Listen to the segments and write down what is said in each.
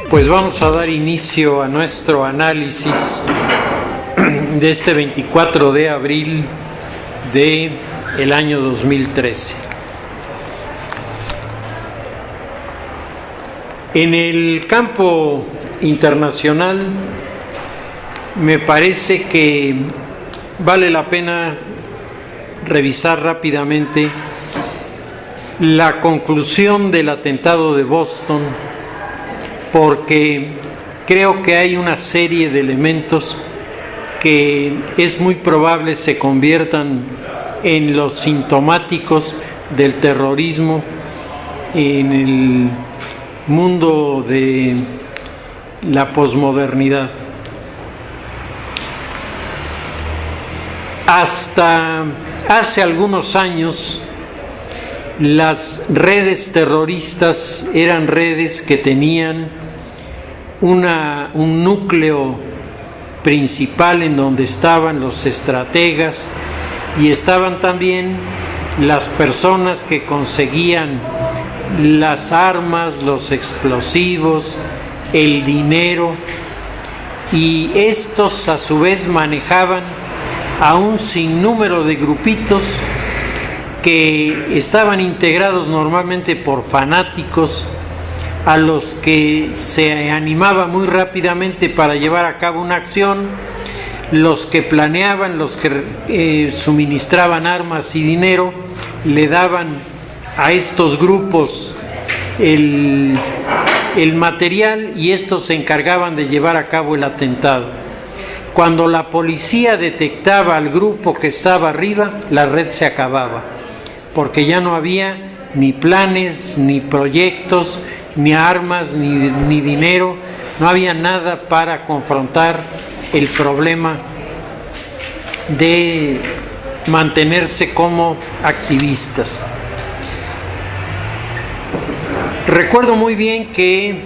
Pues vamos a dar inicio a nuestro análisis de este 24 de abril del año 2013. En el campo internacional me parece que vale la pena revisar rápidamente la conclusión del atentado de Boston, porque creo que hay una serie de elementos que es muy probable se conviertan en los sintomáticos del terrorismo en el mundo de la posmodernidad. Hasta hace algunos años, las redes terroristas eran redes que tenían un núcleo principal en donde estaban los estrategas y estaban también las personas que conseguían las armas, los explosivos, el dinero, y estos a su vez manejaban a un sinnúmero de grupitos que estaban integrados normalmente por fanáticos a los que se animaba muy rápidamente para llevar a cabo una acción, los que planeaban, los que suministraban armas y dinero, le daban a estos grupos el material y estos se encargaban de llevar a cabo el atentado. Cuando la policía detectaba al grupo que estaba arriba, la red se acababa, porque ya no había ni planes, ni proyectos, ni armas, ni dinero, no había nada para confrontar el problema de mantenerse como activistas. Recuerdo muy bien que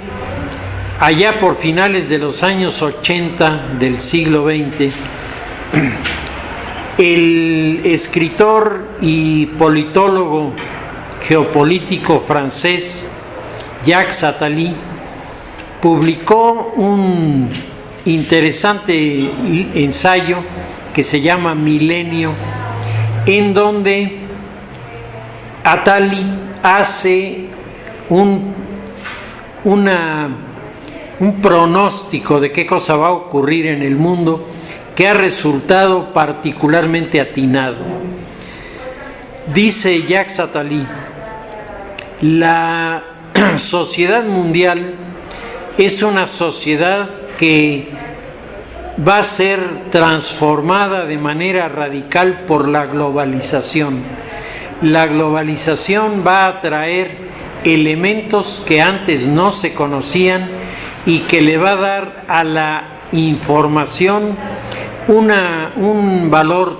allá por finales de los años 80 del siglo XX, el escritor y politólogo geopolítico francés Jacques Attali publicó un interesante ensayo que se llama Milenio, en donde Attali hace un pronóstico de qué cosa va a ocurrir en el mundo que ha resultado particularmente atinado. Dice Jacques Attali: la sociedad mundial es una sociedad que va a ser transformada de manera radical por la globalización. La globalización va a traer elementos que antes no se conocían y que le va a dar a la información un valor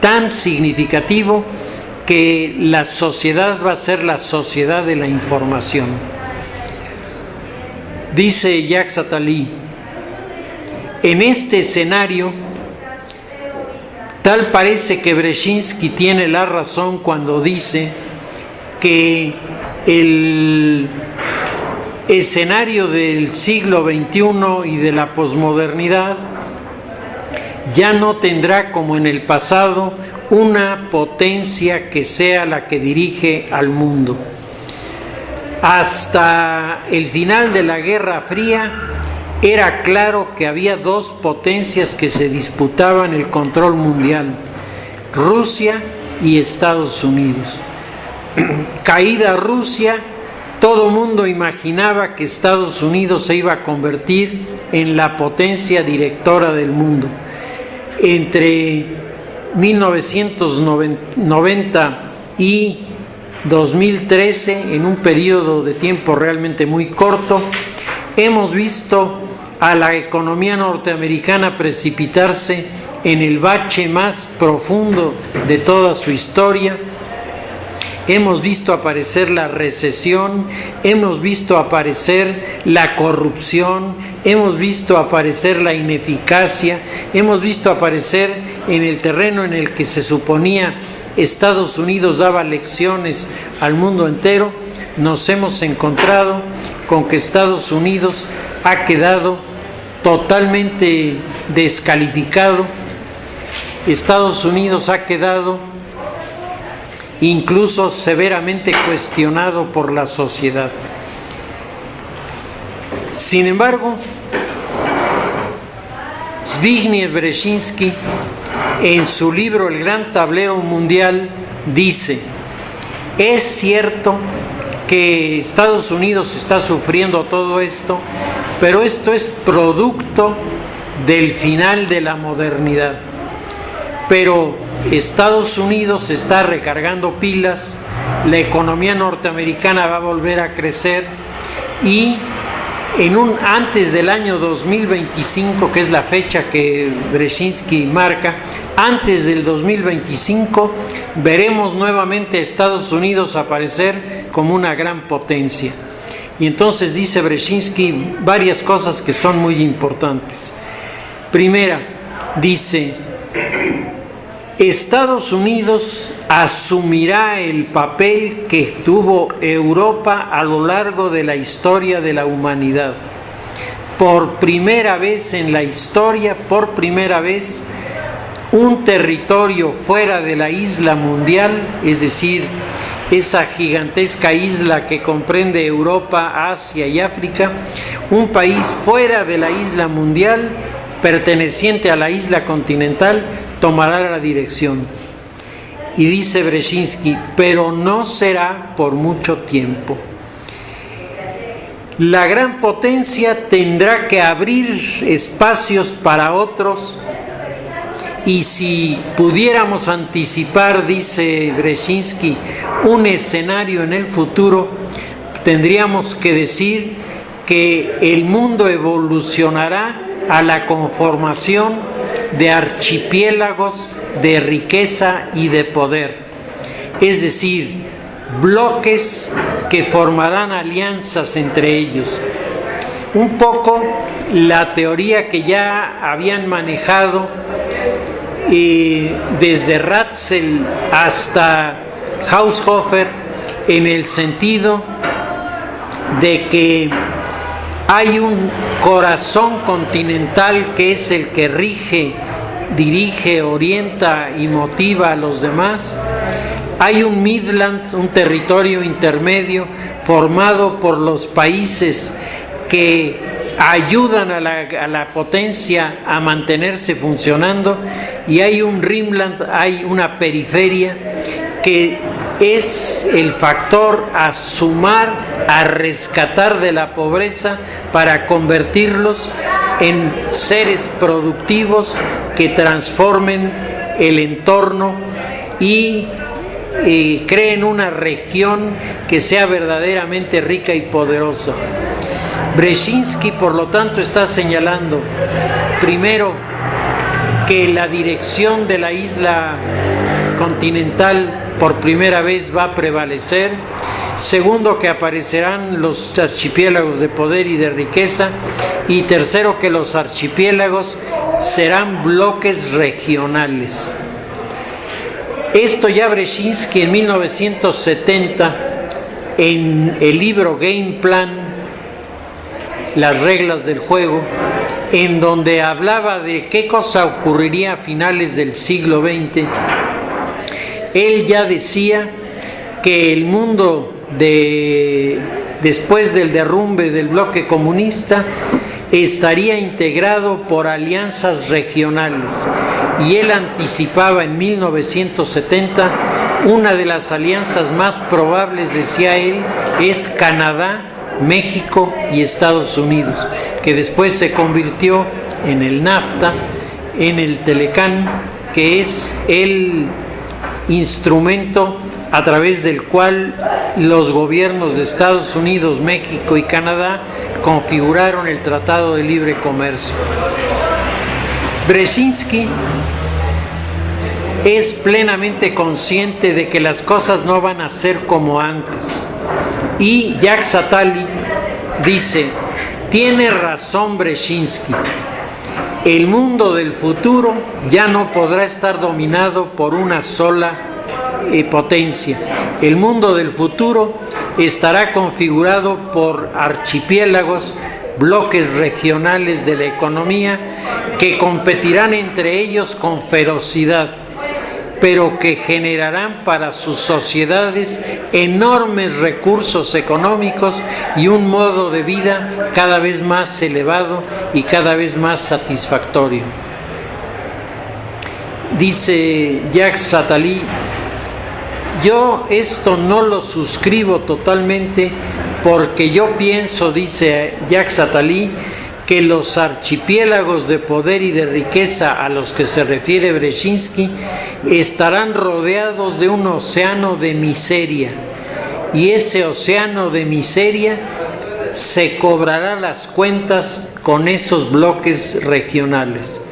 tan significativo que la sociedad va a ser la sociedad de la información. Dice Jacques Attali: en este escenario, tal parece que Brzezinski tiene la razón cuando dice que el escenario del siglo XXI y de la posmodernidad ya no tendrá, como en el pasado, una potencia que sea la que dirige al mundo. Hasta el final de la Guerra Fría era claro que había dos potencias que se disputaban el control mundial: Rusia y Estados Unidos. Caída Rusia, todo mundo imaginaba que Estados Unidos se iba a convertir en la potencia directora del mundo. Entre 1990 y 2013, en un periodo de tiempo realmente muy corto, hemos visto a la economía norteamericana precipitarse en el bache más profundo de toda su historia. Hemos visto aparecer la recesión, hemos visto aparecer la corrupción, hemos visto aparecer la ineficacia, hemos visto aparecer en el terreno en el que se suponía Estados Unidos daba lecciones al mundo entero, nos hemos encontrado con que Estados Unidos ha quedado totalmente descalificado. Estados Unidos ha quedado incluso severamente cuestionado por la sociedad. Sin embargo, Zbigniew Brzezinski, en su libro El Gran Tablero Mundial, dice: es cierto que Estados Unidos está sufriendo todo esto, pero esto es producto del final de la modernidad. Pero Estados Unidos está recargando pilas, la economía norteamericana va a volver a crecer y antes del año 2025, que es la fecha que Brzezinski marca, antes del 2025 veremos nuevamente a Estados Unidos aparecer como una gran potencia. Y entonces dice Brzezinski varias cosas que son muy importantes. Primera, dice: Estados Unidos asumirá el papel que tuvo Europa a lo largo de la historia de la humanidad. Por primera vez en la historia, por primera vez, un territorio fuera de la isla mundial, es decir, esa gigantesca isla que comprende Europa, Asia y África, un país fuera de la isla mundial, perteneciente a la isla continental, tomará la dirección. Y dice Brzezinski: pero no será por mucho tiempo. La gran potencia tendrá que abrir espacios para otros, y si pudiéramos anticipar, dice Brzezinski, un escenario en el futuro, tendríamos que decir que el mundo evolucionará a la conformación de archipiélagos de riqueza y de poder, es decir, bloques que formarán alianzas entre ellos. Un poco la teoría que ya habían manejado desde Ratzel hasta Haushofer, en el sentido de que hay un corazón continental que es el que rige, dirige, orienta y motiva a los demás. Hay un Midland, un territorio intermedio formado por los países que ayudan a la potencia a mantenerse funcionando, y hay un Rimland, hay una periferia que es el factor a sumar, a rescatar de la pobreza para convertirlos en seres productivos que transformen el entorno y creen una región que sea verdaderamente rica y poderosa. Brzezinski, por lo tanto, está señalando, primero, que la dirección de la isla continental por primera vez va a prevalecer. Segundo, que aparecerán los archipiélagos de poder y de riqueza. Y tercero, que los archipiélagos serán bloques regionales. Esto ya Brzezinski en 1970, en el libro Game Plan, las reglas del juego, en donde hablaba de qué cosa ocurriría a finales del siglo XX, él ya decía que el mundo después del derrumbe del bloque comunista estaría integrado por alianzas regionales, y él anticipaba en 1970 una de las alianzas más probables, decía él, es Canadá, México y Estados Unidos, que después se convirtió en el NAFTA, en el Telecán, que es el instrumento a través del cual los gobiernos de Estados Unidos, México y Canadá configuraron el Tratado de Libre Comercio. Brzezinski es plenamente consciente de que las cosas no van a ser como antes. Y Jacques Attali dice: tiene razón Brzezinski, el mundo del futuro ya no podrá estar dominado por una sola potencia. El mundo del futuro estará configurado por archipiélagos, bloques regionales de la economía que competirán entre ellos con ferocidad, pero que generarán para sus sociedades enormes recursos económicos y un modo de vida cada vez más elevado y cada vez más satisfactorio. Dice Jacques Attali: yo esto no lo suscribo totalmente porque yo pienso, dice Jacques Attali, que los archipiélagos de poder y de riqueza a los que se refiere Brzezinski estarán rodeados de un océano de miseria, y ese océano de miseria se cobrará las cuentas con esos bloques regionales.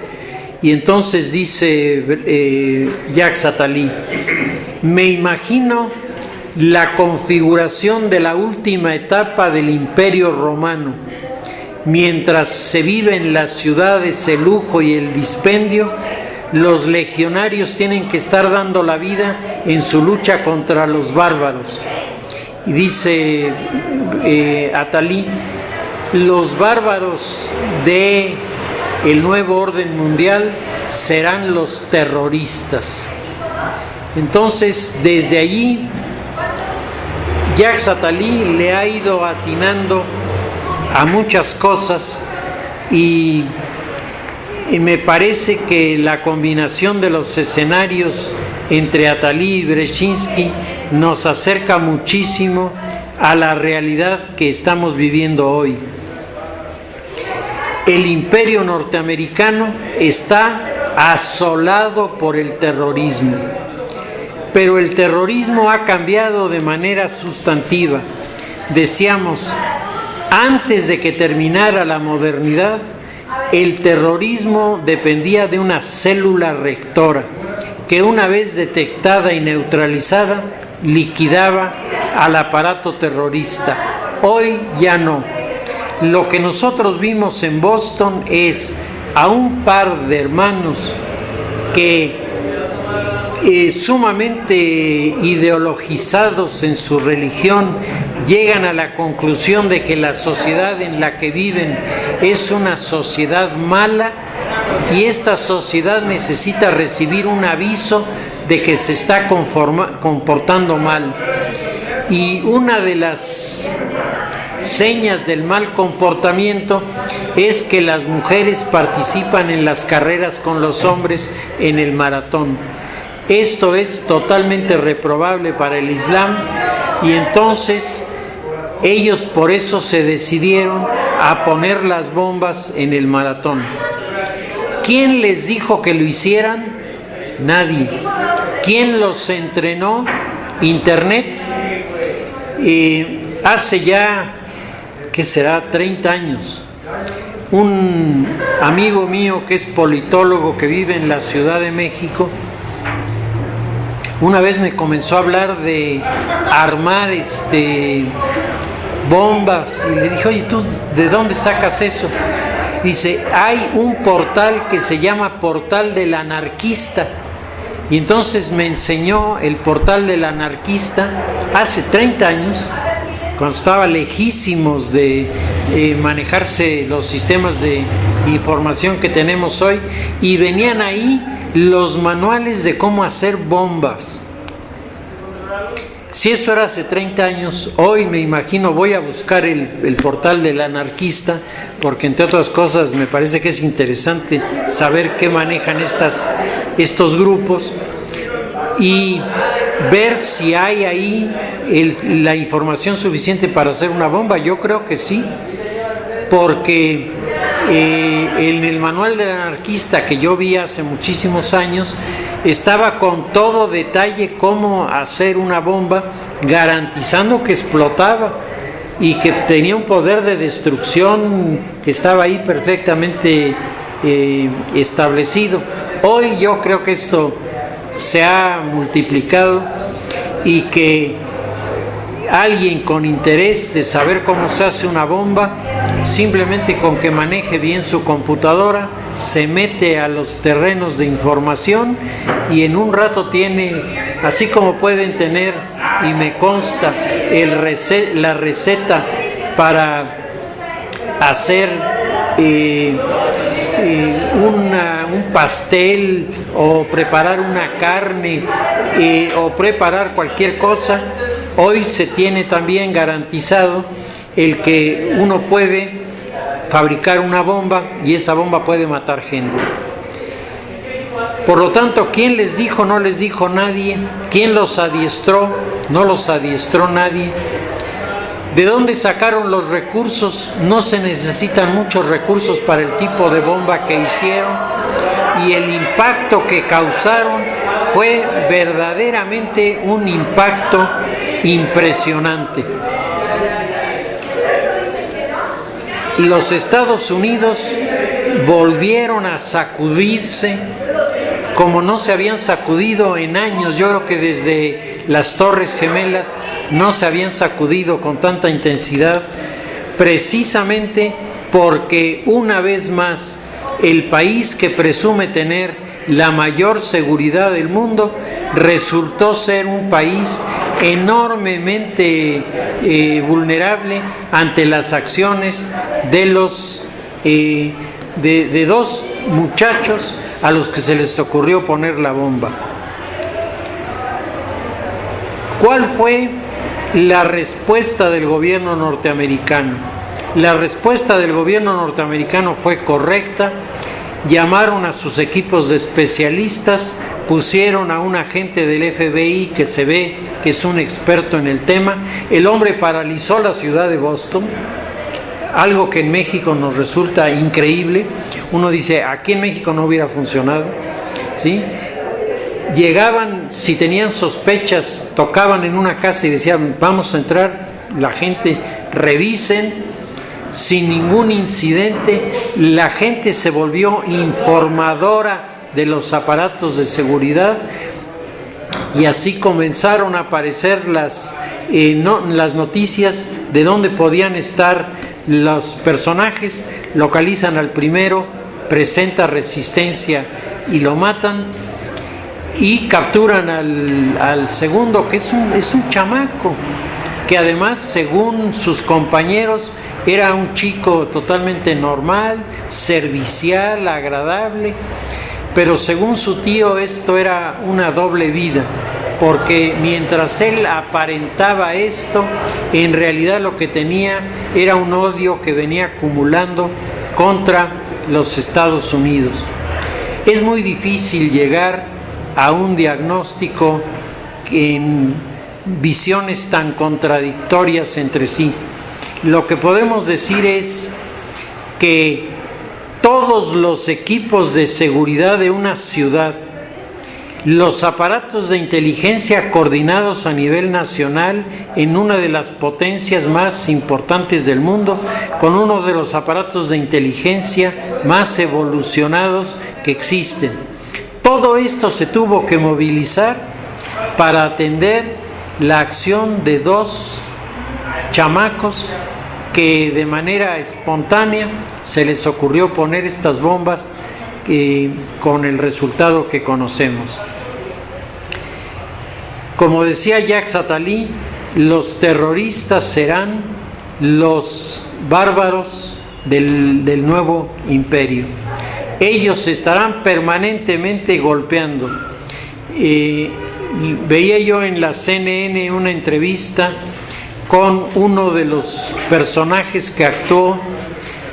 Y entonces dice Jacques Attali: me imagino la configuración de la última etapa del Imperio Romano. Mientras se vive en las ciudades el lujo y el dispendio, los legionarios tienen que estar dando la vida en su lucha contra los bárbaros. Y dice Attali: los bárbaros del nuevo orden mundial serán los terroristas. Entonces, desde allí, Jacques Attali le ha ido atinando a muchas cosas y me parece que la combinación de los escenarios entre Attali y Brzezinski nos acerca muchísimo a la realidad que estamos viviendo hoy. El imperio norteamericano está asolado por el terrorismo, pero el terrorismo ha cambiado de manera sustantiva. Decíamos, antes de que terminara la modernidad, el terrorismo dependía de una célula rectora que, una vez detectada y neutralizada, liquidaba al aparato terrorista. Hoy ya no. Lo que nosotros vimos en Boston es a un par de hermanos que sumamente ideologizados en su religión llegan a la conclusión de que la sociedad en la que viven es una sociedad mala y esta sociedad necesita recibir un aviso de que se está comportando mal. Y una de las señas del mal comportamiento es que las mujeres participan en las carreras con los hombres en el maratón. Esto es totalmente reprobable para el Islam y entonces ellos por eso se decidieron a poner las bombas en el maratón. ¿Quién les dijo que lo hicieran? Nadie. ¿Quién los entrenó? Internet. Hace ya, ¿qué será? 30 años. Un amigo mío que es politólogo que vive en la Ciudad de México, una vez me comenzó a hablar de armar bombas y le dije: oye, ¿tú de dónde sacas eso? Dice: hay un portal que se llama Portal del Anarquista. Y entonces me enseñó el Portal del Anarquista hace 30 años, cuando estaba lejísimos de manejarse los sistemas de información que tenemos hoy, y venían ahí los manuales de cómo hacer bombas. Si eso era hace 30 años, hoy me imagino voy a buscar el Portal del Anarquista, porque entre otras cosas me parece que es interesante saber qué manejan estos grupos y ver si hay ahí la información suficiente para hacer una bomba. Yo creo que sí, porque en el manual del anarquista que yo vi hace muchísimos años estaba con todo detalle cómo hacer una bomba, garantizando que explotaba y que tenía un poder de destrucción que estaba ahí perfectamente establecido. Hoy yo creo que esto se ha multiplicado y que alguien con interés de saber cómo se hace una bomba, simplemente con que maneje bien su computadora, se mete a los terrenos de información y en un rato tiene, así como pueden tener, y me consta, la receta para hacer un pastel o preparar una carne o preparar cualquier cosa, hoy se tiene también garantizado el que uno puede fabricar una bomba y esa bomba puede matar gente. Por lo tanto, ¿quién les dijo? No les dijo nadie. ¿Quién los adiestró? No los adiestró nadie. ¿De dónde sacaron los recursos? No se necesitan muchos recursos para el tipo de bomba que hicieron, y el impacto que causaron fue verdaderamente un impacto impresionante. Los Estados Unidos volvieron a sacudirse como no se habían sacudido en años. Yo creo que desde las Torres Gemelas no se habían sacudido con tanta intensidad, precisamente porque una vez más el país que presume tener la mayor seguridad del mundo resultó ser un país enormemente vulnerable ante las acciones de los de dos muchachos a los que se les ocurrió poner la bomba. ¿Cuál fue la respuesta del gobierno norteamericano? La respuesta del gobierno norteamericano fue correcta. Llamaron a sus equipos de especialistas, pusieron a un agente del FBI que se ve que es un experto en el tema. El hombre paralizó la ciudad de Boston, algo que en México nos resulta increíble. Uno dice, aquí en México no hubiera funcionado, ¿sí? Llegaban, si tenían sospechas, tocaban en una casa y decían, vamos a entrar, la gente, revisen, sin ningún incidente. La gente se volvió informadora de los aparatos de seguridad y así comenzaron a aparecer las noticias de dónde podían estar los personajes. Localizan al primero, presenta resistencia y lo matan, y capturan al segundo, que es un chamaco, que además, según sus compañeros, era un chico totalmente normal, servicial, agradable, pero según su tío esto era una doble vida, porque mientras él aparentaba esto, en realidad lo que tenía era un odio que venía acumulando contra los Estados Unidos. Es muy difícil llegar a un diagnóstico en visiones tan contradictorias entre sí. Lo que podemos decir es que todos los equipos de seguridad de una ciudad, los aparatos de inteligencia coordinados a nivel nacional en una de las potencias más importantes del mundo, con uno de los aparatos de inteligencia más evolucionados que existen. Todo esto se tuvo que movilizar para atender la acción de dos chamacos que de manera espontánea se les ocurrió poner estas bombas con el resultado que conocemos. Como decía Jacques Attali, los terroristas serán los bárbaros del nuevo imperio. Ellos estarán permanentemente golpeando. Veía yo en la CNN una entrevista con uno de los personajes que actuó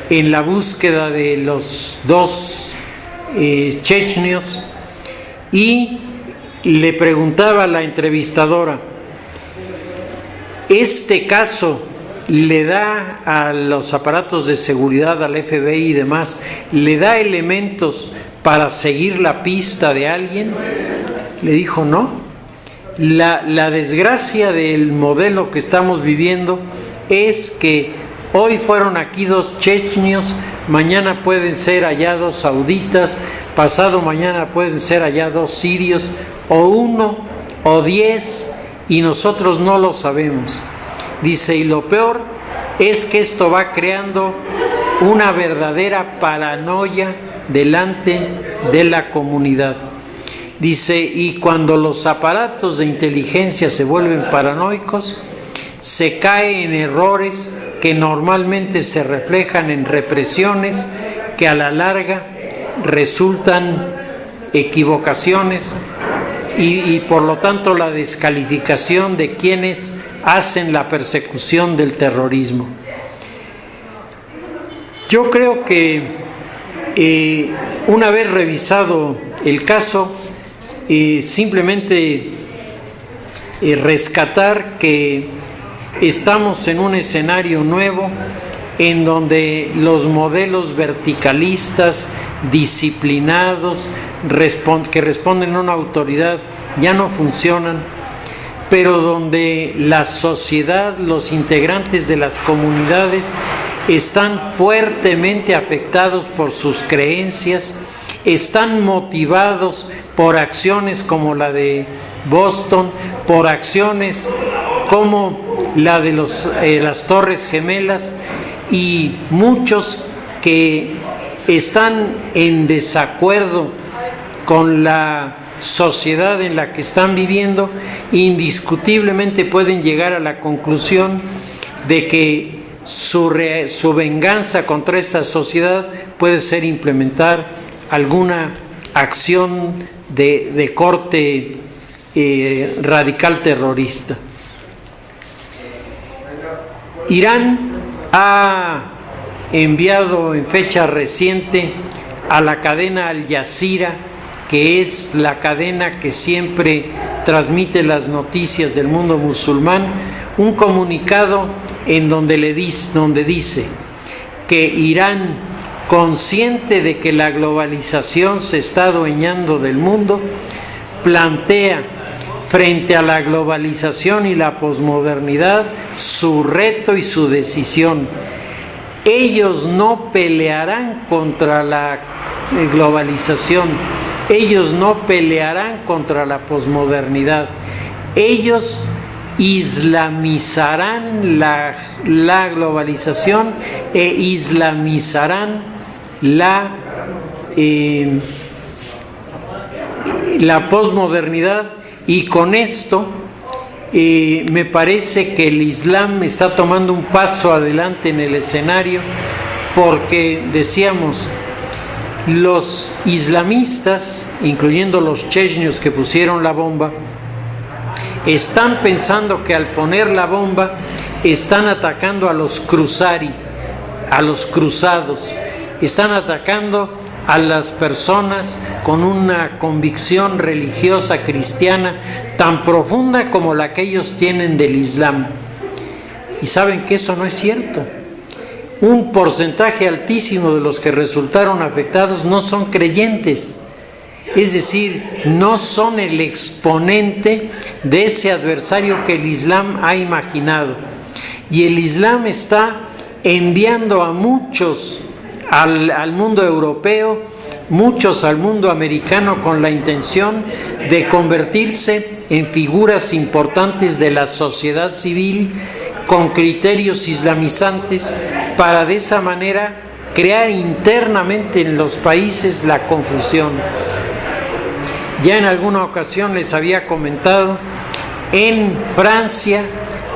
en la búsqueda de los dos chechenios, y le preguntaba a la entrevistadora, ¿este caso le da a los aparatos de seguridad, al FBI y demás, le da elementos para seguir la pista de alguien? Le dijo, no. La desgracia del modelo que estamos viviendo es que hoy fueron aquí dos chechenios, mañana pueden ser allá dos sauditas, pasado mañana pueden ser allá dos sirios, o 1 o 10, y nosotros no lo sabemos. Dice, y lo peor es que esto va creando una verdadera paranoia delante de la comunidad. Dice, y cuando los aparatos de inteligencia se vuelven paranoicos, se cae en errores que normalmente se reflejan en represiones que a la larga resultan equivocaciones y por lo tanto la descalificación de quienes hacen la persecución del terrorismo. Yo creo que una vez revisado el caso, simplemente rescatar que estamos en un escenario nuevo en donde los modelos verticalistas, disciplinados, que responden a una autoridad, ya no funcionan, pero donde la sociedad, los integrantes de las comunidades están fuertemente afectados por sus creencias, están motivados por acciones como la de Boston, por acciones como la de las Torres Gemelas, y muchos que están en desacuerdo con la sociedad en la que están viviendo, indiscutiblemente pueden llegar a la conclusión de que su venganza contra esta sociedad puede ser implementar alguna acción de corte radical terrorista. Irán ha enviado en fecha reciente a la cadena Al Jazeera, que es la cadena que siempre transmite las noticias del mundo musulmán, un comunicado en donde dice que Irán, consciente de que la globalización se está adueñando del mundo, plantea frente a la globalización y la posmodernidad su reto y su decisión. Ellos no pelearán contra la globalización, ellos no pelearán contra la posmodernidad, ellos islamizarán la globalización e islamizarán la posmodernidad, y con esto me parece que el Islam está tomando un paso adelante en el escenario, porque decíamos, los islamistas, incluyendo los chechenios que pusieron la bomba, están pensando que al poner la bomba están atacando a los cruzari, a los cruzados, están atacando a las personas con una convicción religiosa cristiana tan profunda como la que ellos tienen del Islam. Y saben que eso no es cierto. Un porcentaje altísimo de los que resultaron afectados no son creyentes, es decir, no son el exponente de ese adversario que el Islam ha imaginado. Y el Islam está enviando a muchos al mundo europeo, muchos al mundo americano, con la intención de convertirse en figuras importantes de la sociedad civil con criterios islamizantes, para de esa manera crear internamente en los países la confusión. Ya en alguna ocasión les había comentado, en Francia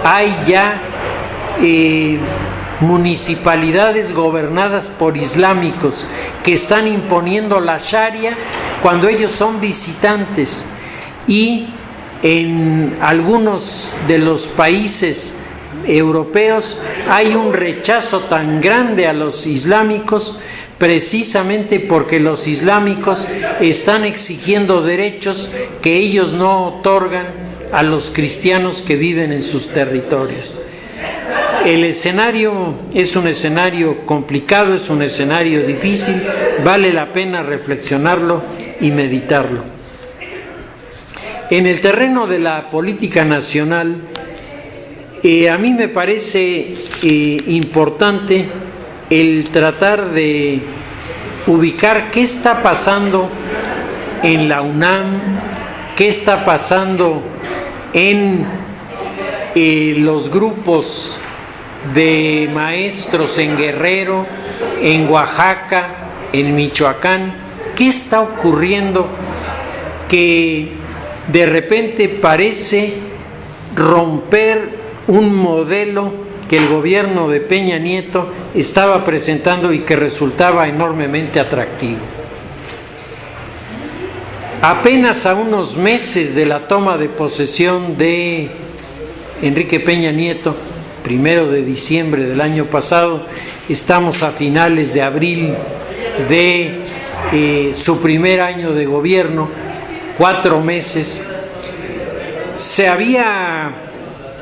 hay ya municipalidades gobernadas por islámicos que están imponiendo la Sharia cuando ellos son visitantes, y en algunos de los países europeos hay un rechazo tan grande a los islámicos precisamente porque los islámicos están exigiendo derechos que ellos no otorgan a los cristianos que viven en sus territorios. El escenario es un escenario complicado, es un escenario difícil, vale la pena reflexionarlo y meditarlo. En el terreno de la política nacional, a mí me parece importante el tratar de ubicar qué está pasando en la UNAM, qué está pasando en los grupos de maestros en Guerrero, en Oaxaca, en Michoacán. ¿Qué está ocurriendo que de repente parece romper un modelo que el gobierno de Peña Nieto estaba presentando y que resultaba enormemente atractivo? Apenas a unos meses de la toma de posesión de Enrique Peña Nieto, 1 de diciembre del año pasado, estamos a finales de abril de su primer año de gobierno, 4 meses, se había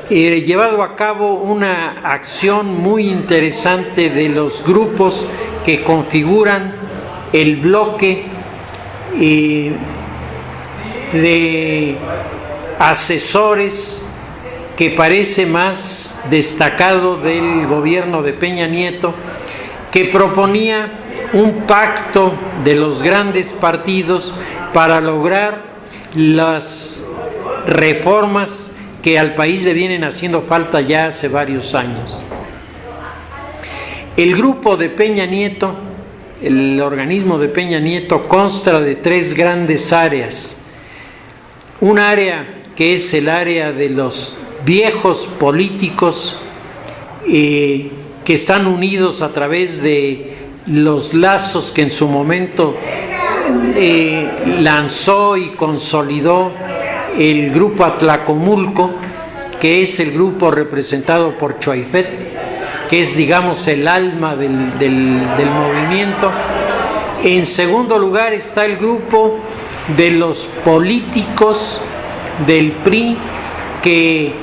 llevado a cabo una acción muy interesante de los grupos que configuran el bloque de asesores que parece más destacado del gobierno de Peña Nieto, que proponía un pacto de los grandes partidos para lograr las reformas que al país le vienen haciendo falta ya hace varios años. El grupo de Peña Nieto, el organismo de Peña Nieto, consta de 3 grandes áreas. Un área que es el área de los viejos políticos que están unidos a través de los lazos que en su momento lanzó y consolidó el grupo Atlacomulco, que es el grupo representado por Choaifet, que es, digamos, el alma del movimiento. En segundo lugar está el grupo de los políticos del PRI que,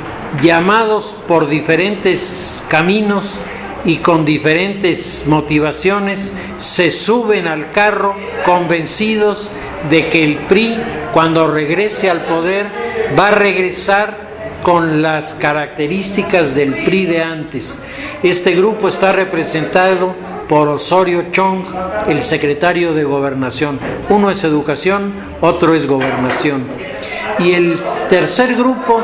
llamados por diferentes caminos y con diferentes motivaciones, se suben al carro convencidos de que el PRI, cuando regrese al poder, va a regresar con las características del PRI de antes. Este grupo está representado por Osorio Chong, el secretario de Gobernación. Uno es Educación, otro es Gobernación. Y el tercer grupo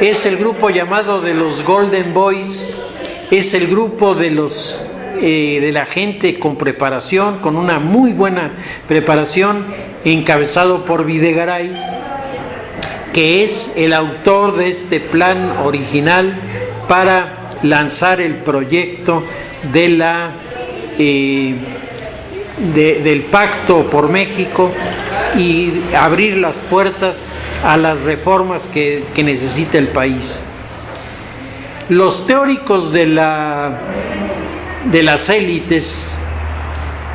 es el grupo llamado de los Golden Boys, es el grupo de la gente con preparación, con una muy buena preparación, encabezado por Videgaray, que es el autor de este plan original para lanzar el proyecto de del Pacto por México y abrir las puertas a las reformas que necesita el país. Los teóricos de las élites,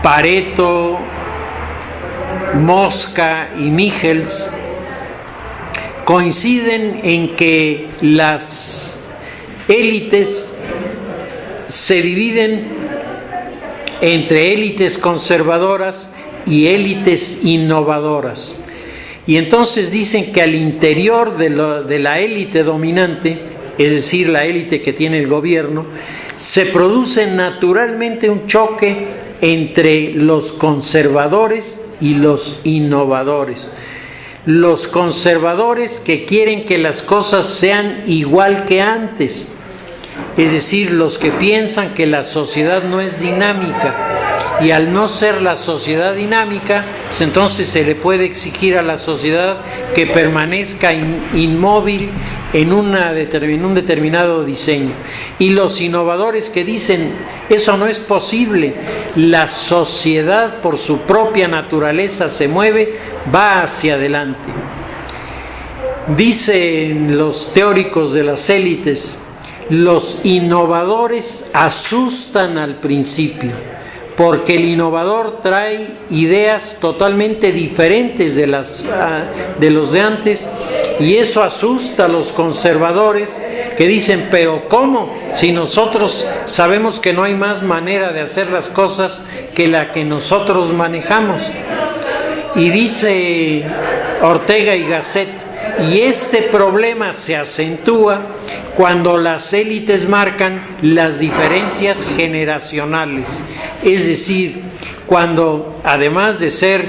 Pareto, Mosca y Michels, coinciden en que las élites se dividen entre élites conservadoras y élites innovadoras. Y entonces dicen que al interior de la élite dominante, es decir, la élite que tiene el gobierno, se produce naturalmente un choque entre los conservadores y los innovadores. Los conservadores que quieren que las cosas sean igual que antes, es decir, los que piensan que la sociedad no es dinámica, y al no ser la sociedad dinámica, pues entonces se le puede exigir a la sociedad que permanezca inmóvil en un determinado diseño. Y los innovadores que dicen, eso no es posible, la sociedad por su propia naturaleza se mueve, va hacia adelante. Dicen los teóricos de las élites, los innovadores asustan al principio, porque el innovador trae ideas totalmente diferentes de los de antes, y eso asusta a los conservadores que dicen, pero ¿cómo? Si nosotros sabemos que no hay más manera de hacer las cosas que la que nosotros manejamos. Y dice Ortega y Gasset, y este problema se acentúa cuando las élites marcan las diferencias generacionales, es decir, cuando además de ser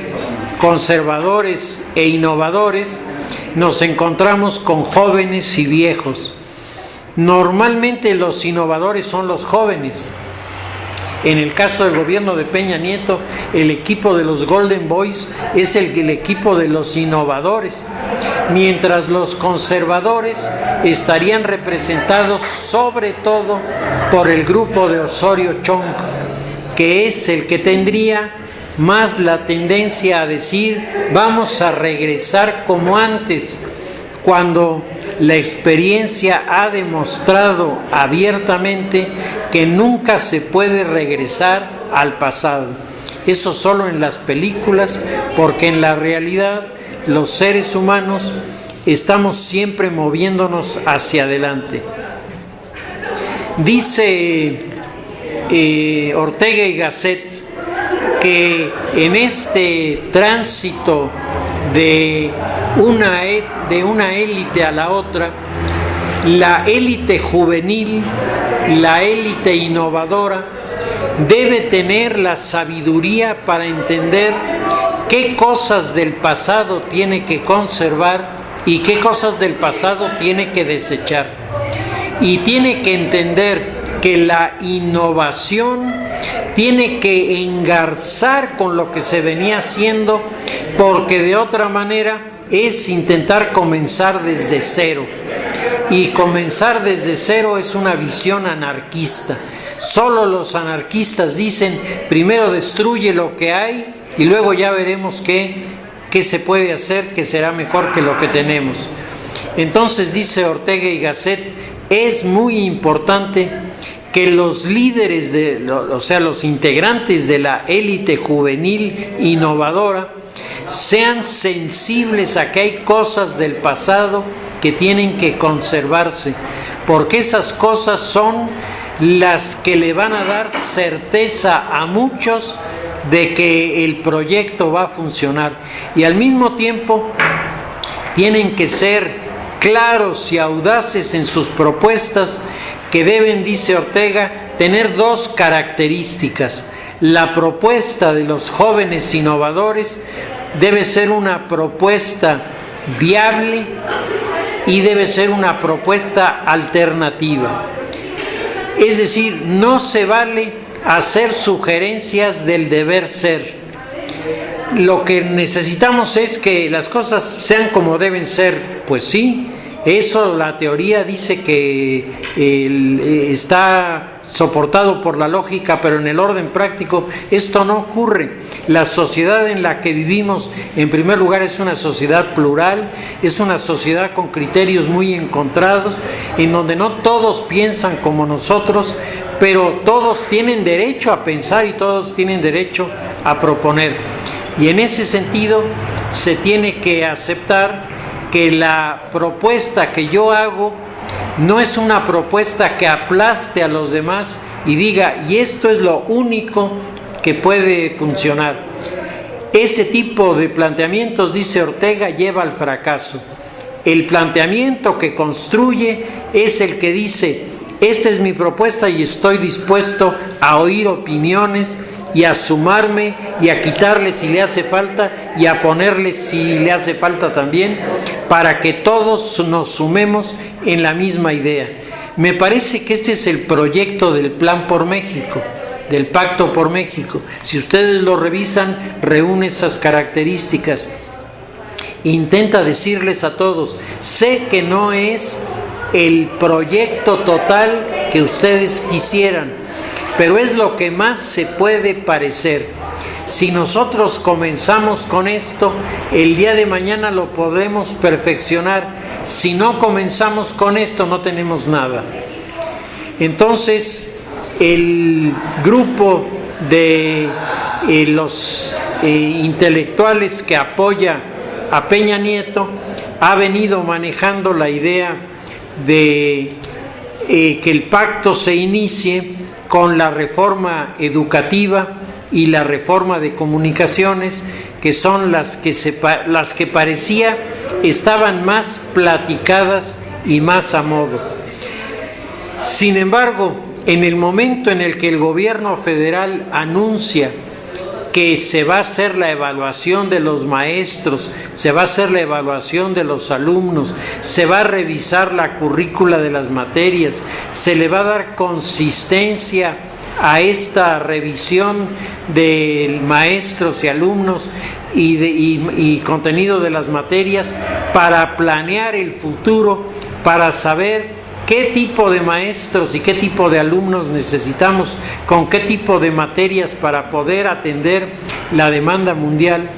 conservadores e innovadores, nos encontramos con jóvenes y viejos. Normalmente los innovadores son los jóvenes En el caso del gobierno de Peña Nieto, el equipo de los Golden Boys es el equipo de los innovadores, mientras los conservadores estarían representados sobre todo por el grupo de Osorio Chong, que es el que tendría más la tendencia a decir vamos a regresar como antes, cuando la experiencia ha demostrado abiertamente que nunca se puede regresar al pasado. Eso solo en las películas, porque en la realidad los seres humanos estamos siempre moviéndonos hacia adelante. Dice Ortega y Gasset que en este tránsito de una élite a la otra, la élite juvenil, la élite innovadora, debe tener la sabiduría para entender qué cosas del pasado tiene que conservar y qué cosas del pasado tiene que desechar. Y tiene que entender que la innovación tiene que engarzar con lo que se venía haciendo, porque de otra manera es intentar comenzar desde cero. Y comenzar desde cero es una visión anarquista. Solo los anarquistas dicen, primero destruye lo que hay y luego ya veremos qué se puede hacer, que será mejor que lo que tenemos. Entonces, dice Ortega y Gasset, es muy importante que los líderes, los integrantes de la élite juvenil innovadora, sean sensibles a que hay cosas del pasado que tienen que conservarse, porque esas cosas son las que le van a dar certeza a muchos de que el proyecto va a funcionar, y al mismo tiempo tienen que ser claros y audaces en sus propuestas, que deben, dice Ortega, tener dos características. La propuesta de los jóvenes innovadores debe ser una propuesta viable y debe ser una propuesta alternativa. Es decir, no se vale hacer sugerencias del deber ser. Lo que necesitamos es que las cosas sean como deben ser. Pues sí, eso la teoría dice que está soportado por la lógica, pero en el orden práctico esto no ocurre. La sociedad en la que vivimos, en primer lugar, es una sociedad plural, es una sociedad con criterios muy encontrados, en donde no todos piensan como nosotros, pero todos tienen derecho a pensar y todos tienen derecho a proponer. Y en ese sentido se tiene que aceptar que la propuesta que yo hago no es una propuesta que aplaste a los demás y diga, y esto es lo único que puede funcionar. Ese tipo de planteamientos, dice Ortega, lleva al fracaso. El planteamiento que construye es el que dice, esta es mi propuesta y estoy dispuesto a oír opiniones y a sumarme y a quitarle si le hace falta y a ponerle si le hace falta también, para que todos nos sumemos en la misma idea. Me parece que este es el proyecto del Plan por México, del Pacto por México. Si ustedes lo revisan, reúne esas características. Intenta decirles a todos, sé que no es el proyecto total que ustedes quisieran, pero es lo que más se puede parecer. Si nosotros comenzamos con esto, el día de mañana lo podremos perfeccionar. Si no comenzamos con esto, no tenemos nada. Entonces, el grupo de los intelectuales que apoya a Peña Nieto ha venido manejando la idea de que el pacto se inicie con la reforma educativa y la reforma de comunicaciones, que son las que parecía estaban más platicadas y más a modo. Sin embargo, en el momento en el que el gobierno federal anuncia que se va a hacer la evaluación de los maestros, se va a hacer la evaluación de los alumnos, se va a revisar la currícula de las materias, se le va a dar consistencia a esta revisión de maestros y alumnos y contenido de las materias para planear el futuro, para saber qué tipo de maestros y qué tipo de alumnos necesitamos, con qué tipo de materias para poder atender la demanda mundial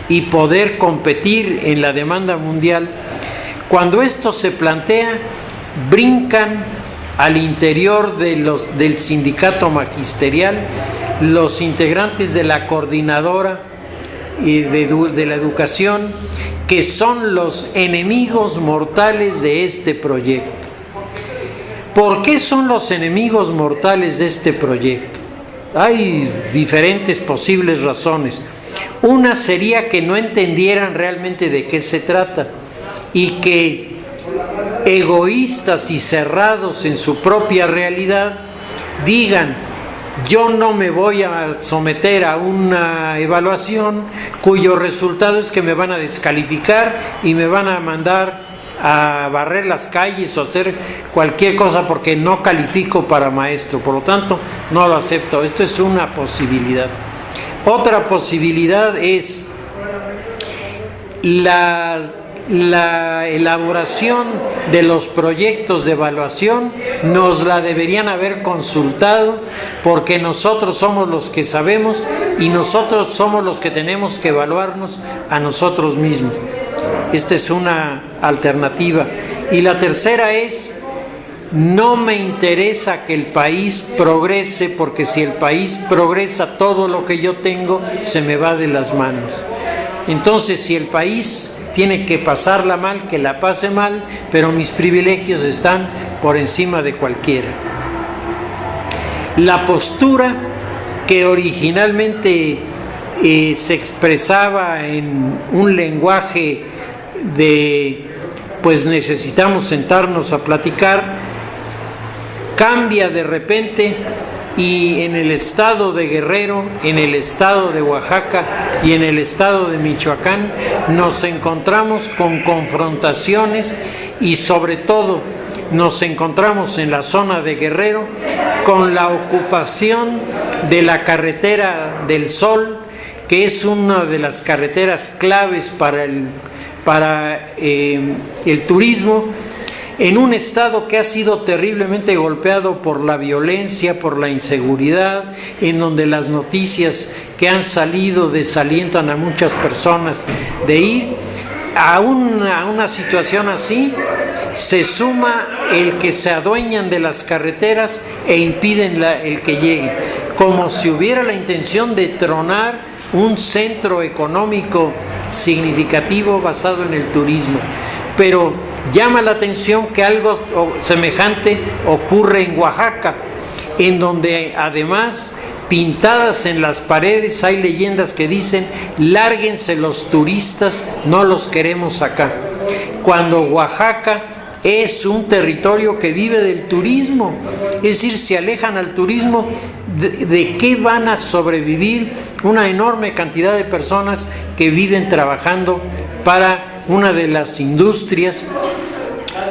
y poder competir en la demanda mundial. Cuando esto se plantea, brincan al interior del sindicato magisterial los integrantes de la coordinadora de la educación, que son los enemigos mortales de este proyecto. ¿Por qué son los enemigos mortales de este proyecto? Hay diferentes posibles razones. Una sería que no entendieran realmente de qué se trata y que, egoístas y cerrados en su propia realidad, digan: yo no me voy a someter a una evaluación cuyo resultado es que me van a descalificar y me van a mandar a barrer las calles o hacer cualquier cosa porque no califico para maestro, por lo tanto no lo acepto. Esto es una posibilidad. Otra posibilidad es la elaboración de los proyectos de evaluación. Nos la deberían haber consultado, porque nosotros somos los que sabemos y nosotros somos los que tenemos que evaluarnos a nosotros mismos. Esta es una alternativa. Y la tercera es: no me interesa que el país progrese, porque si el país progresa, todo lo que yo tengo se me va de las manos. Entonces, si el país tiene que pasarla mal, que la pase mal, pero mis privilegios están por encima de cualquiera. La postura que originalmente se expresaba en un lenguaje de pues necesitamos sentarnos a platicar, cambia de repente, y en el estado de Guerrero, en el estado de Oaxaca y en el estado de Michoacán nos encontramos con confrontaciones, y sobre todo nos encontramos en la zona de Guerrero con la ocupación de la carretera del Sol, que es una de las carreteras claves para el turismo, en un estado que ha sido terriblemente golpeado por la violencia, por la inseguridad, en donde las noticias que han salido desalientan a muchas personas de ir. A una situación así se suma el que se adueñan de las carreteras e impiden el que llegue, como si hubiera la intención de tronar un centro económico significativo basado en el turismo. Pero llama la atención que algo semejante ocurre en Oaxaca, en donde además, pintadas en las paredes, hay leyendas que dicen: lárguense los turistas, no los queremos acá. Cuando Oaxaca es un territorio que vive del turismo, es decir, se alejan al turismo, ¿de qué van a sobrevivir una enorme cantidad de personas que viven trabajando para una de las industrias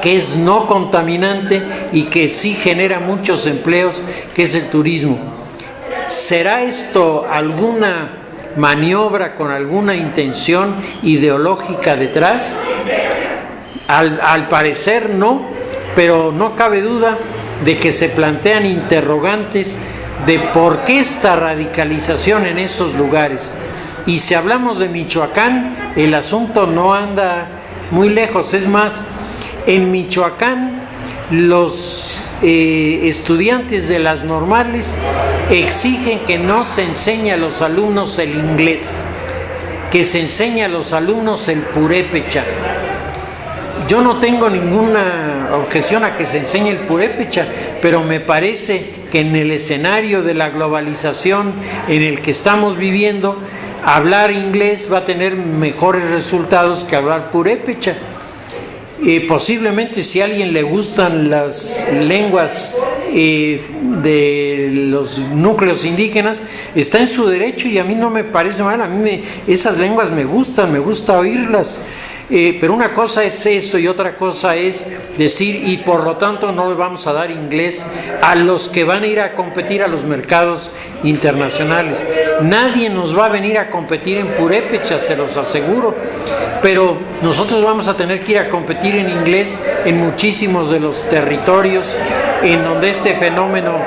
que es no contaminante y que sí genera muchos empleos, que es el turismo? ¿Será esto alguna maniobra con alguna intención ideológica detrás? Al parecer no, pero no cabe duda de que se plantean interrogantes de por qué esta radicalización en esos lugares. Y si hablamos de Michoacán, el asunto no anda muy lejos. Es más, en Michoacán los estudiantes de las normales exigen que no se enseñe a los alumnos el inglés, que se enseñe a los alumnos el purépecha. Yo no tengo ninguna objeción a que se enseñe el purépecha, pero me parece que en el escenario de la globalización en el que estamos viviendo, hablar inglés va a tener mejores resultados que hablar purépecha. Posiblemente, si a alguien le gustan las lenguas de los núcleos indígenas, está en su derecho, y a mí no me parece mal. A mí esas lenguas me gustan, me gusta oírlas. Pero una cosa es eso y otra cosa es decir, y por lo tanto no le vamos a dar inglés a los que van a ir a competir a los mercados internacionales. Nadie nos va a venir a competir en purépecha, se los aseguro, pero nosotros vamos a tener que ir a competir en inglés en muchísimos de los territorios en donde este fenómeno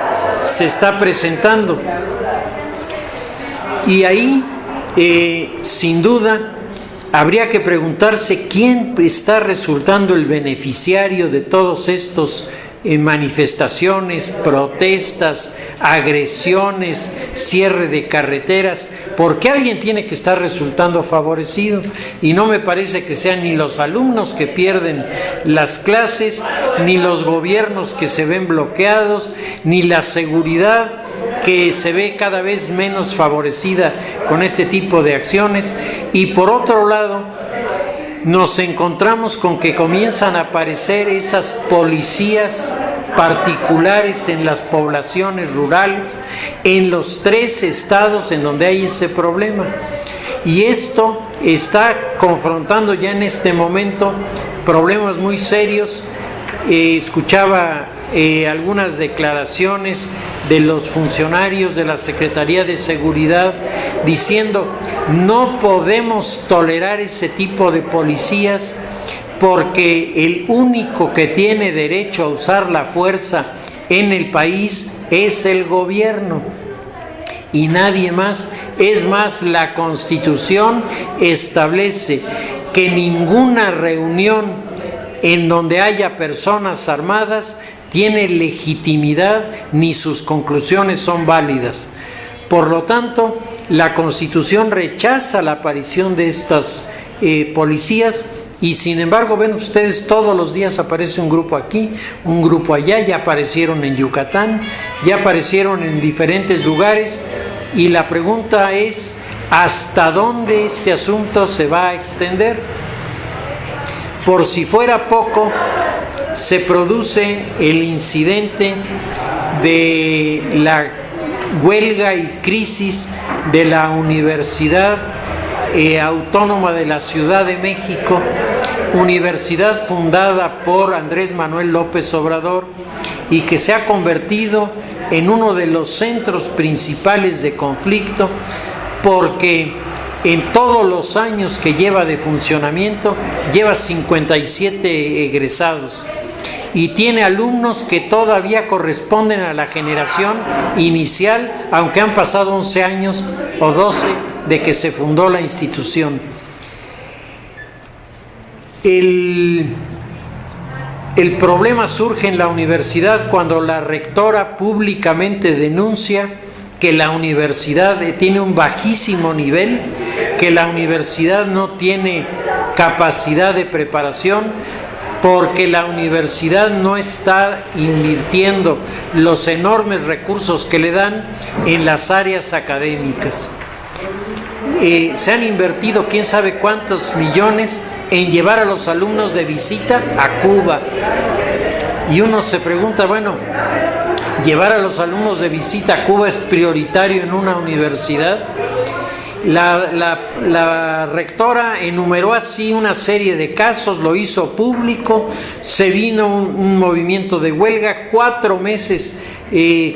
se está presentando. Y ahí, sin duda, habría que preguntarse quién está resultando el beneficiario de todos estos manifestaciones, protestas, agresiones, cierre de carreteras, porque alguien tiene que estar resultando favorecido, y no me parece que sean ni los alumnos que pierden las clases, ni los gobiernos que se ven bloqueados, ni la seguridad que se ve cada vez menos favorecida con este tipo de acciones. Y por otro lado, nos encontramos con que comienzan a aparecer esas policías particulares en las poblaciones rurales, en los 3 estados en donde hay ese problema. Y esto está confrontando ya en este momento problemas muy serios. Escuchaba algunas declaraciones de los funcionarios de la Secretaría de Seguridad diciendo: no podemos tolerar ese tipo de policías porque el único que tiene derecho a usar la fuerza en el país es el gobierno y nadie más. Es más, la Constitución establece que ninguna reunión en donde haya personas armadas tiene legitimidad ni sus conclusiones son válidas. Por lo tanto, la Constitución rechaza la aparición de estas policías, y sin embargo, ven ustedes, todos los días aparece un grupo aquí, un grupo allá. Ya aparecieron en Yucatán, ya aparecieron en diferentes lugares, y la pregunta es: ¿hasta dónde este asunto se va a extender? Por si fuera poco, se produce el incidente de la huelga y crisis de la Universidad Autónoma de la Ciudad de México, universidad fundada por Andrés Manuel López Obrador y que se ha convertido en uno de los centros principales de conflicto, porque en todos los años que lleva de funcionamiento, lleva 57 egresados y tiene alumnos que todavía corresponden a la generación inicial, aunque han pasado 11 años o 12 de que se fundó la institución. El problema surge en la universidad cuando la rectora públicamente denuncia que la universidad tiene un bajísimo nivel, que la universidad no tiene capacidad de preparación, porque la universidad no está invirtiendo los enormes recursos que le dan en las áreas académicas. Se han invertido quién sabe cuántos millones en llevar a los alumnos de visita a Cuba. Y uno se pregunta, bueno, ¿llevar a los alumnos de visita a Cuba es prioritario en una universidad? La rectora enumeró así una serie de casos, lo hizo público, se vino un movimiento de huelga, 4 meses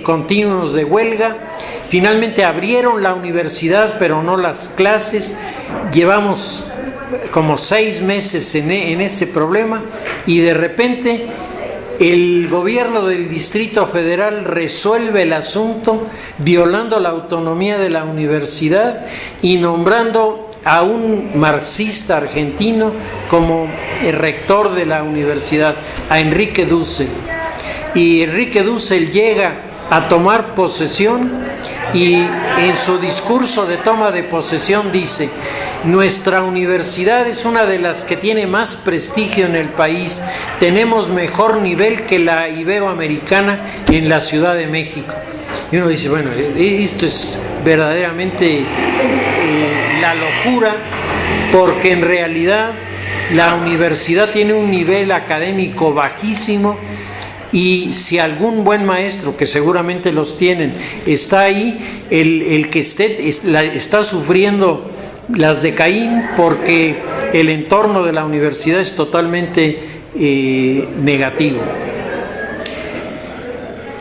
continuos de huelga. Finalmente abrieron la universidad, pero no las clases. Llevamos como 6 meses en ese problema, y de repente el gobierno del Distrito Federal resuelve el asunto violando la autonomía de la universidad y nombrando a un marxista argentino como el rector de la universidad, a Enrique Dussel. Y Enrique Dussel llega a tomar posesión y en su discurso de toma de posesión dice: nuestra universidad es una de las que tiene más prestigio en el país, tenemos mejor nivel que la iberoamericana en la Ciudad de México. Y uno dice, bueno, esto es verdaderamente la locura, porque en realidad la universidad tiene un nivel académico bajísimo, y si algún buen maestro, que seguramente los tienen, está ahí, el que está sufriendo las de Caín, porque el entorno de la universidad es totalmente negativo.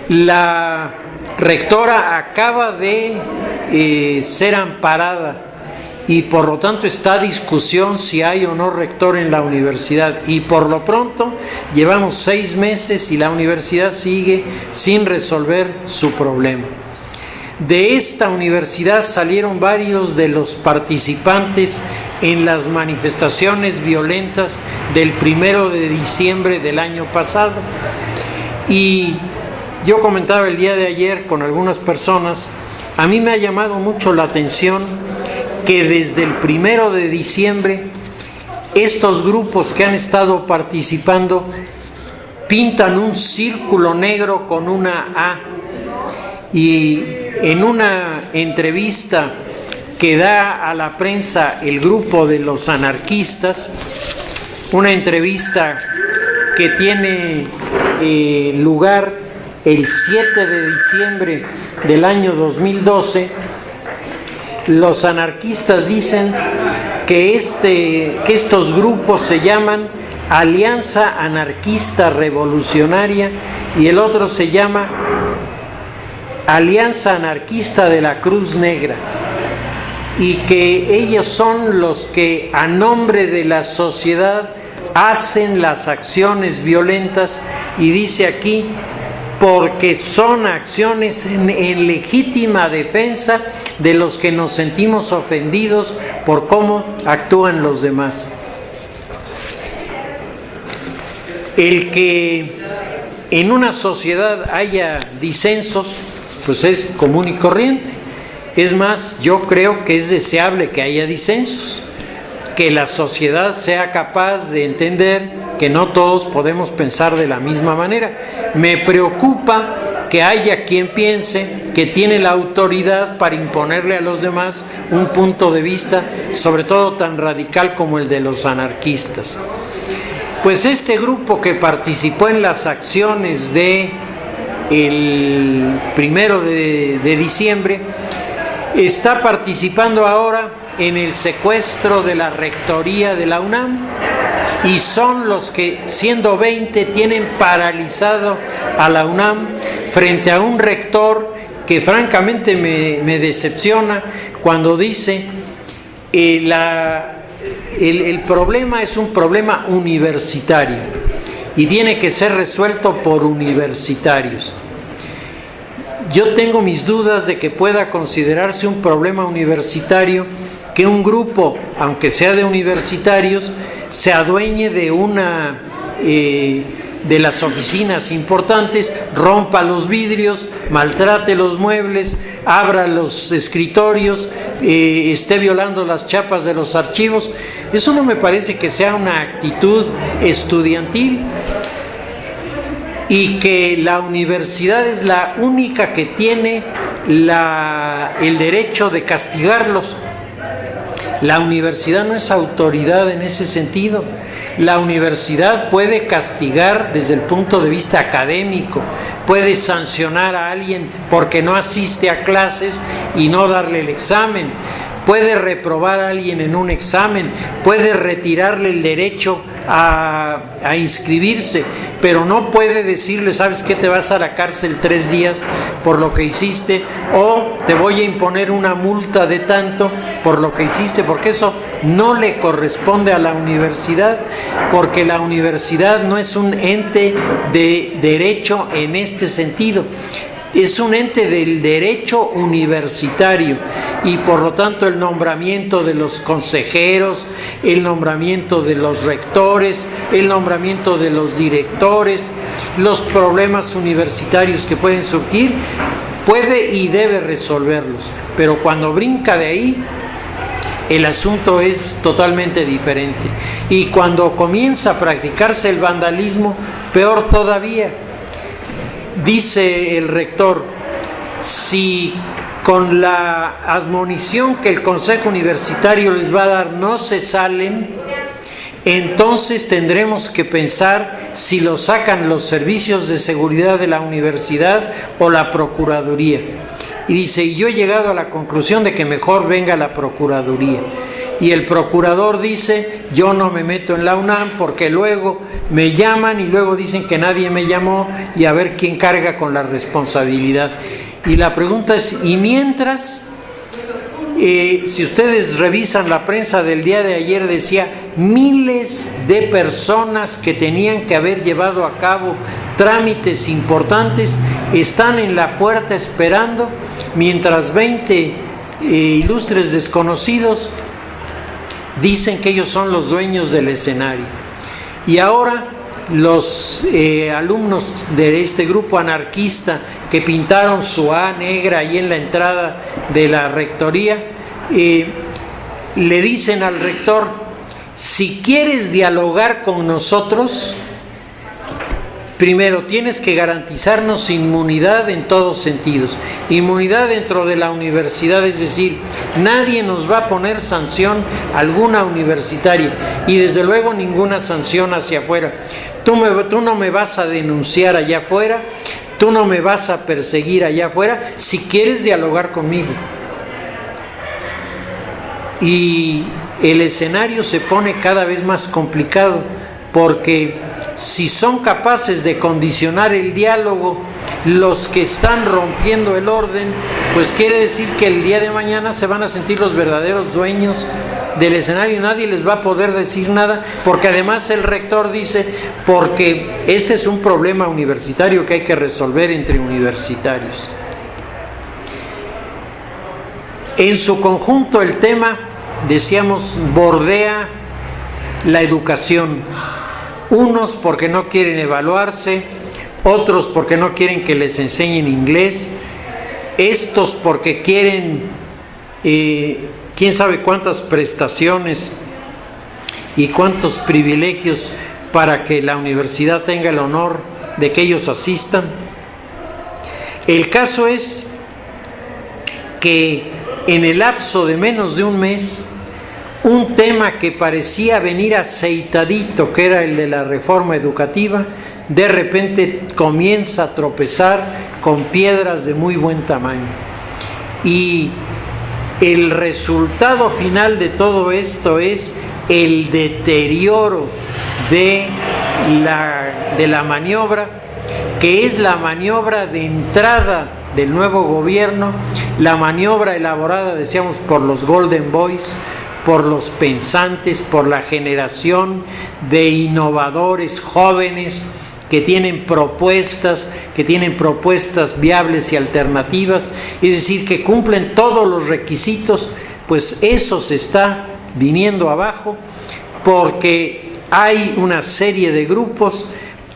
La rectora acaba de ser amparada y por lo tanto está a discusión si hay o no rector en la universidad, y por lo pronto llevamos 6 meses y la universidad sigue sin resolver su problema. De esta universidad salieron varios de los participantes en las manifestaciones violentas del 1 de diciembre del año pasado, y yo comentaba el día de ayer con algunas personas, a mí me ha llamado mucho la atención que desde el 1 de diciembre estos grupos que han estado participando pintan un círculo negro con una A, y en una entrevista que da a la prensa el grupo de los anarquistas, una entrevista que tiene lugar el 7 de diciembre del año 2012, los anarquistas dicen que estos grupos se llaman Alianza Anarquista Revolucionaria y el otro se llama Alianza Anarquista de la Cruz Negra, y que ellos son los que a nombre de la sociedad hacen las acciones violentas, y dice aquí, porque son acciones en legítima defensa de los que nos sentimos ofendidos por cómo actúan los demás. El que en una sociedad haya disensos, pues es común y corriente. Es más, yo creo que es deseable que haya disensos, que la sociedad sea capaz de entender que no todos podemos pensar de la misma manera. Me preocupa que haya quien piense que tiene la autoridad para imponerle a los demás un punto de vista, sobre todo tan radical como el de los anarquistas. Pues este grupo que participó en las acciones de el 1 de diciembre está participando ahora en el secuestro de la rectoría de la UNAM, y son los que, siendo 20, tienen paralizado a la UNAM frente a un rector que francamente me decepciona cuando dice el problema es un problema universitario y tiene que ser resuelto por universitarios. Yo tengo mis dudas de que pueda considerarse un problema universitario que un grupo, aunque sea de universitarios, se adueñe de una de las oficinas importantes, rompa los vidrios, maltrate los muebles, abra los escritorios, esté violando las chapas de los archivos. Eso no me parece que sea una actitud estudiantil, y que la universidad es la única que tiene el derecho de castigarlos. La universidad no es autoridad en ese sentido. La universidad puede castigar desde el punto de vista académico, puede sancionar a alguien porque no asiste a clases y no darle el examen, puede reprobar a alguien en un examen, puede retirarle el derecho a inscribirse, pero no puede decirle, ¿sabes qué? Te vas a la cárcel 3 días por lo que hiciste, o te voy a imponer una multa de tanto por lo que hiciste, porque eso no le corresponde a la universidad, porque la universidad no es un ente de derecho en este sentido. Es un ente del derecho universitario, y por lo tanto el nombramiento de los consejeros, el nombramiento de los rectores, el nombramiento de los directores, los problemas universitarios que pueden surgir, puede y debe resolverlos. Pero cuando brinca de ahí, el asunto es totalmente diferente. Y cuando comienza a practicarse el vandalismo, peor todavía. Dice el rector, si con la admonición que el Consejo Universitario les va a dar no se salen, entonces tendremos que pensar si lo sacan los servicios de seguridad de la universidad o la Procuraduría. Y dice, y yo he llegado a la conclusión de que mejor venga la Procuraduría. y el procurador dice: yo no me meto en la UNAM porque luego me llaman y luego dicen que nadie me llamó y a ver quién carga con la responsabilidad. Y la pregunta es, ¿y mientras? Si ustedes revisan la prensa del día de ayer, decía miles de personas que tenían que haber llevado a cabo trámites importantes están en la puerta esperando, mientras 20 ilustres desconocidos dicen que ellos son los dueños del escenario. Y ahora los alumnos de este grupo anarquista que pintaron su A negra ahí en la entrada de la rectoría, le dicen al rector: si quieres dialogar con nosotros, primero tienes que garantizarnos inmunidad en todos sentidos. Inmunidad dentro de la universidad, es decir, nadie nos va a poner sanción alguna universitaria y desde luego ninguna sanción hacia afuera. Tú no me vas a denunciar allá afuera, tú no me vas a perseguir allá afuera si quieres dialogar conmigo. Y el escenario se pone cada vez más complicado, porque si son capaces de condicionar el diálogo los que están rompiendo el orden, pues quiere decir que el día de mañana se van a sentir los verdaderos dueños del escenario y nadie les va a poder decir nada, porque además el rector dice: porque este es un problema universitario que hay que resolver entre universitarios. En su conjunto el tema, decíamos, bordea la educación. Unos porque no quieren evaluarse, otros porque no quieren que les enseñen inglés, estos porque quieren quién sabe cuántas prestaciones y cuántos privilegios para que la universidad tenga el honor de que ellos asistan. El caso es que en el lapso de menos de un mes, un tema que parecía venir aceitadito, que era el de la reforma educativa, de repente comienza a tropezar con piedras de muy buen tamaño. Y el resultado final de todo esto es el deterioro de la maniobra, que es la maniobra de entrada del nuevo gobierno, la maniobra elaborada, decíamos, por los Golden Boys, por los pensantes, por la generación de innovadores jóvenes que tienen propuestas viables y alternativas, es decir, que cumplen todos los requisitos. Pues eso se está viniendo abajo porque hay una serie de grupos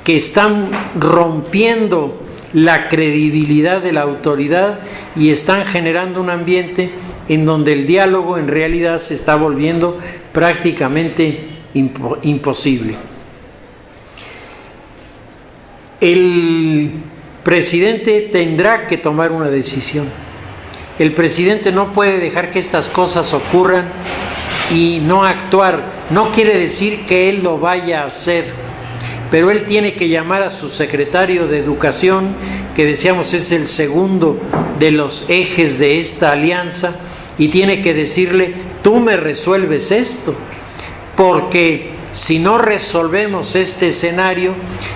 que están rompiendo la credibilidad de la autoridad y están generando un ambiente en donde el diálogo en realidad se está volviendo prácticamente imposible. El presidente tendrá que tomar una decisión. El presidente no puede dejar que estas cosas ocurran y no actuar. No quiere decir que él lo vaya a hacer, pero él tiene que llamar a su secretario de Educación, que decíamos es el segundo de los ejes de esta alianza, y tiene que decirle: tú me resuelves esto, porque si no resolvemos este escenario,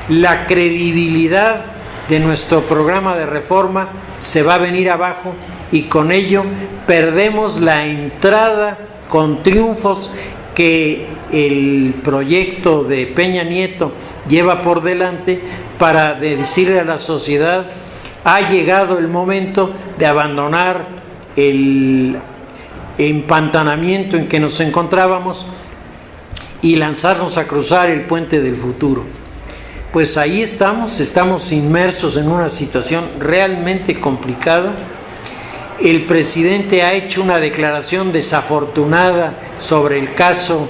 la credibilidad de nuestro programa de reforma se va a venir abajo y con ello perdemos la entrada con triunfos que el proyecto de Peña Nieto lleva por delante para decirle a la sociedad: ha llegado el momento de abandonar el empantanamiento en que nos encontrábamos y lanzarnos a cruzar el puente del futuro. Pues ahí estamos inmersos en una situación realmente complicada. El presidente ha hecho una declaración desafortunada sobre el caso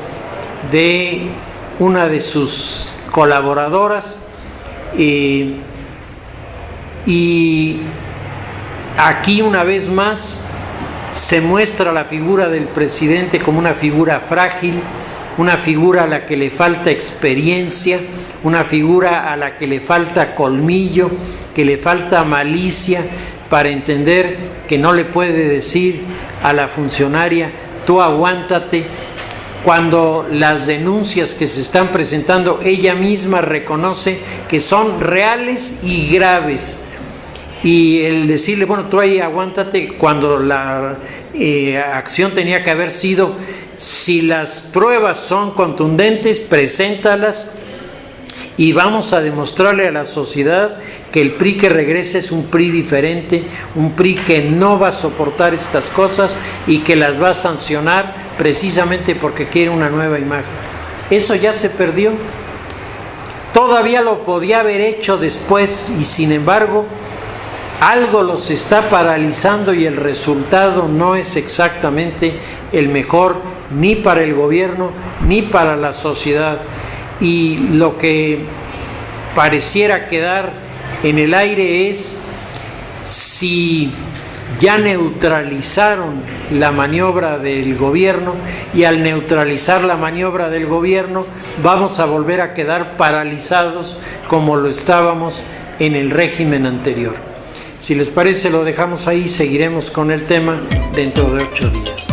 de una de sus colaboradoras, y aquí una vez más se muestra la figura del presidente como una figura frágil, una figura a la que le falta experiencia, una figura a la que le falta colmillo, que le falta malicia para entender que no le puede decir a la funcionaria: tú aguántate, cuando las denuncias que se están presentando, ella misma reconoce que son reales y graves. Y el decirle, bueno, tú ahí aguántate, cuando la acción tenía que haber sido, si las pruebas son contundentes, preséntalas y vamos a demostrarle a la sociedad que el PRI que regrese es un PRI diferente, un PRI que no va a soportar estas cosas y que las va a sancionar precisamente porque quiere una nueva imagen. Eso ya se perdió. Todavía lo podía haber hecho después y sin embargo algo los está paralizando y el resultado no es exactamente el mejor ni para el gobierno ni para la sociedad. Y lo que pareciera quedar en el aire es si ya neutralizaron la maniobra del gobierno y al neutralizar la maniobra del gobierno vamos a volver a quedar paralizados como lo estábamos en el régimen anterior. Si les parece, lo dejamos ahí, seguiremos con el tema dentro de 8 días.